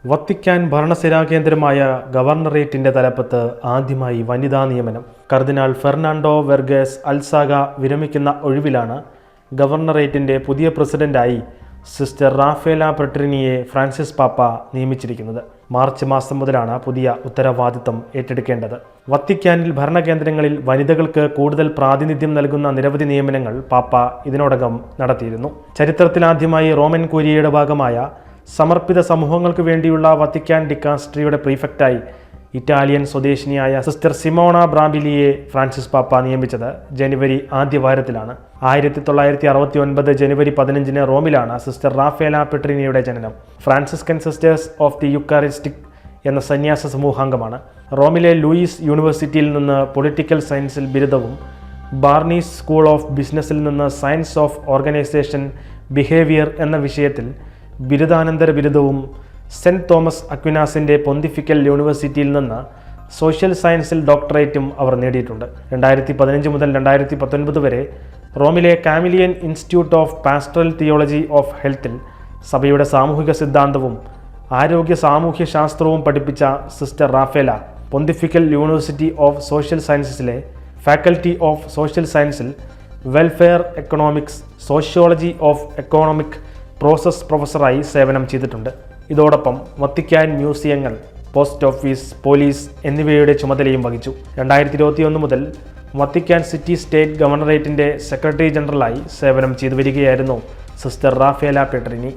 Vatican ഭരണസിരാ കേന്ദ്രമായ ഗവർണറേറ്റിന്റെ തലപ്പത്ത് ആദ്യമായി വനിതാ നിയമനം. കർദിനാൾ ഫെർണാണ്ടോ വെർഗേസ് അൽസാഗ വിരമിക്കുന്ന ഒഴിവിലാണ് ഗവർണറേറ്റിന്റെ പുതിയ പ്രസിഡന്റായി സിസ്റ്റർ റാഫേല പെട്രിനിയെ ഫ്രാൻസിസ് പാപ്പ നിയമിച്ചിരിക്കുന്നത്. മാർച്ച് മാസം മുതലാണ് പുതിയ ഉത്തരവാദിത്തം ഏറ്റെടുക്കേണ്ടത്. വത്തിക്കാനിൽ ഭരണകേന്ദ്രങ്ങളിൽ വനിതകൾക്ക് കൂടുതൽ പ്രാതിനിധ്യം നൽകുന്ന നിരവധി നിയമനങ്ങൾ പാപ്പ ഇതിനോടകം നടത്തിയിരുന്നു. ചരിത്രത്തിലാദ്യമായി റോമൻ കുരിയയുടെ ഭാഗമായ സമർപ്പിത സമൂഹങ്ങൾക്ക് വേണ്ടിയുള്ള വത്തിക്കാൻ ഡിക്കാസ്ട്രിയുടെ പ്രീഫെക്റ്റായി ഇറ്റാലിയൻ സ്വദേശിനിയായ സിസ്റ്റർ സിമോണ ബ്രാംബിലിയെ ഫ്രാൻസിസ് പാപ്പ നിയമിച്ചത് ജനുവരി ആദ്യവാരത്തിലാണ്. 1969 ജനുവരി 15 റോമിലാണ് സിസ്റ്റർ റാഫേല പെട്രിനിയുടെ ജനനം. ഫ്രാൻസിസ്കൻ സിസ്റ്റേഴ്സ് ഓഫ് ദി യുക്കാരിസ്റ്റിക് എന്ന സന്യാസ സമൂഹാംഗമാണ്. റോമിലെ ലൂയിസ് യൂണിവേഴ്സിറ്റിയിൽ നിന്ന് പൊളിറ്റിക്കൽ സയൻസിൽ ബിരുദവും ബാർണീസ് സ്കൂൾ ഓഫ് ബിസിനസ്സിൽ നിന്ന് സയൻസ് ഓഫ് ഓർഗനൈസേഷൻ ബിഹേവിയർ എന്ന വിഷയത്തിൽ ബിരുദാനന്തര ബിരുദവും സെൻറ്റ് തോമസ് അക്വിനാസിൻ്റെ പൊന്തിഫിക്കൽ യൂണിവേഴ്സിറ്റിയിൽ നിന്ന് സോഷ്യൽ സയൻസിൽ ഡോക്ടറേറ്റും അവർ നേടിയിട്ടുണ്ട്. 2015 മുതൽ 2019 വരെ റോമിലെ Camillian institute of pastoral theology of ഹെൽത്തിൽ സഭയുടെ സാമൂഹിക സിദ്ധാന്തവും ആരോഗ്യ സാമൂഹ്യ ശാസ്ത്രവും പഠിപ്പിച്ച sister Raffaela pontifical university of social സയൻസസിലെ ഫാക്കൽറ്റി ഓഫ് സോഷ്യൽ സയൻസിൽ welfare economics, sociology of economic process പ്രൊഫസറായി സേവനം ചെയ്തിട്ടുണ്ട്. ഇതോടൊപ്പം വത്തിക്കാൻ മ്യൂസിയങ്ങൾ, പോസ്റ്റ് ഓഫീസ്, പോലീസ് എന്നിവയുടെ ചുമതലയും വഹിച്ചു. 2021 മുതൽ വത്തിക്കാൻ സിറ്റി സ്റ്റേറ്റ് ഗവർണറേറ്റിൻ്റെ സെക്രട്ടറി ജനറലായി സേവനം ചെയ്തു വരികയായിരുന്നു സിസ്റ്റർ റാഫേല പെട്രിനി.